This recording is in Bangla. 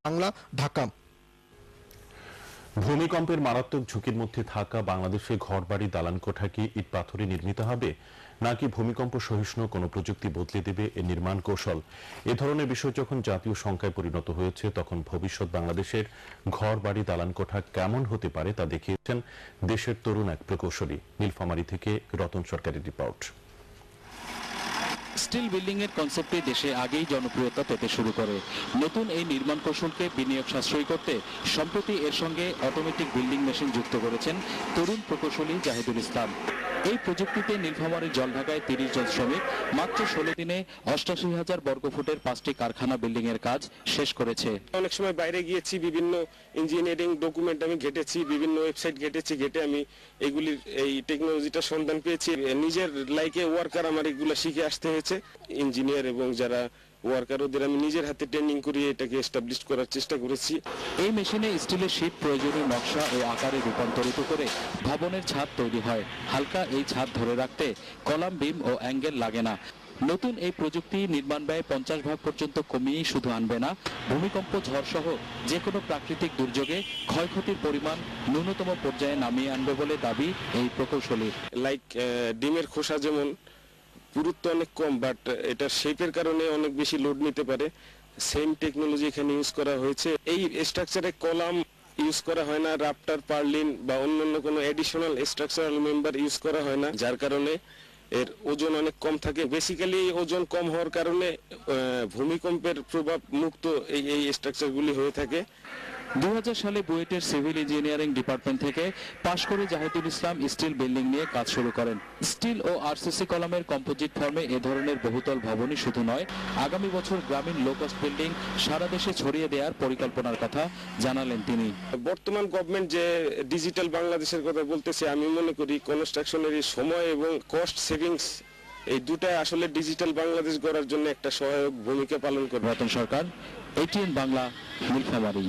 বাংলা, ঢাকা। ভূমিকম্পের মারাত্মক ঝুঁকির মধ্যে থাকা বাংলাদেশে ঘরবাড়ি দালান কোঠা কি ইট পাথরে নির্মিত হবে, নাকি ভূমিকম্প সহিষ্ণু কোনো প্রযুক্তি বদলে দেবে এর নির্মাণ কৌশল? এ ধরনের বিষয় যখন জাতীয় সংখ্যায় পরিণত হয়েছে, তখন ভবিষ্যৎ বাংলাদেশের ঘরবাড়ি দালান কোঠা কেমন হতে পারে তা দেখিয়েছেন দেশের তরুণ এক প্রকৌশলী। নীলফামারী থেকে রতন সরকারের রিপোর্ট। স্টিল বিল্ডিং এর কনসেপ্টে দেশে আগেই জনপ্রিয়তা পেতে শুরু করে। নতুন এই নির্মাণ কৌশলকে বিনিয়োগ সাশ্রয়ী করতে সম্প্রতি এর সঙ্গে অটোমেটিক বিল্ডিং মেশিন যুক্ত করেছেন তরুণ প্রকৌশলী জাহিদুল ইসলাম। এই প্রযুক্তিতে নীলফামারীর জলঢাকায় 30 জন শ্রমিক মাত্র 16 দিনে 88,000 বর্গফুটের 5টি কারখানা বিল্ডিং এর কাজ শেষ করেছে। অনেক সময় বাইরে গিয়েছি, বিভিন্ন ইঞ্জিনিয়ারিং ডকুমেন্ট আমি ঘেটেছি, বিভিন্ন ওয়েবসাইট ঘেটে আমি এগুলির এই টেকনোলজিটার সন্ধান পেয়েছি। নিজের লাইকে ওয়ার্কার আমার এগুলো শিখে আসতে হয়েছে। ইঞ্জিনিয়ার এবং যারা ওয়ার্কার ওদের আমি নিজের হাতে ট্রেনিং করিয়ে এটাকে এস্টাবলিশ করার চেষ্টা করেছি। এই মেশিনে স্টিলের শীট প্রয়োজনীয় নকশা ও আকারে রূপান্তরিত করে ভবনের ছাদ তৈরি হয়। হালকা এই ছাদ ধরে রাখতে কলাম, বিম ও অ্যাঙ্গেল লাগে না। নতুন এই প্রযুক্তি নির্মাণ ব্যয় 50% পর্যন্ত কমিয়ে শুধু আনবে না, ভূমিকম্প, ঝড় সহ যে কোনো প্রাকৃতিক দুর্যোগে ক্ষয়ক্ষতির পরিমাণ ন্যূনতম পর্যায়ে নামিয়ে আনবে বলে দাবি এই প্রকৌশলীর। লাইক ডিমের খোসা যেমন পুরুত্ব অনেক কম, বাট এটা শেপের কারণে অনেক বেশি লোড নিতে পারে। সেম টেকনোলজি এখানে ইউজ করা হয়েছে। এই স্ট্রাকচারে কলাম ইউজ করা হয় না, রাফটার, পার্লিন বা অন্যান্য কোনো এডিশনাল স্ট্রাকচারাল মেম্বার ইউজ করা হয় না, যার কারণে এর ওজন অনেক কম থাকে। বেসিক্যালি ওজন কম হওয়ার কারণে ভূমিকম্পের প্রভাব মুক্ত এই স্ট্রাকচারগুলি হয়ে থাকে। 2000 সালে বুয়েটের সিভিল ইঞ্জিনিয়ারিং ডিপার্টমেন্ট থেকে পাশ করে জাহিদুল ইসলাম স্টিল বিল্ডিং নিয়ে কাজ শুরু করেন। স্টিল ও আরসিসি কলামের কম্পোজিট ফর্মে এ ধরনের বহুতল ভবনই শুধু নয়, আগামী বছর গ্রামীণ লো কস্ট বিল্ডিং সারা দেশে ছড়িয়ে দেওয়ার পরিকল্পনার কথা জানালেন তিনি। বর্তমান গভর্নমেন্ট যে ডিজিটাল বাংলাদেশের কথা বলতেছে, আমি মনে করি কনস্ট্রাকশনের এই সময় এবং কস্ট সেভিংস এই দুটাই আসলে ডিজিটাল বাংলাদেশ গড়ার জন্য একটা সহায়ক ভূমিকা পালন করবে। রতন সরকার, ATN বাংলা, নীলফামারী।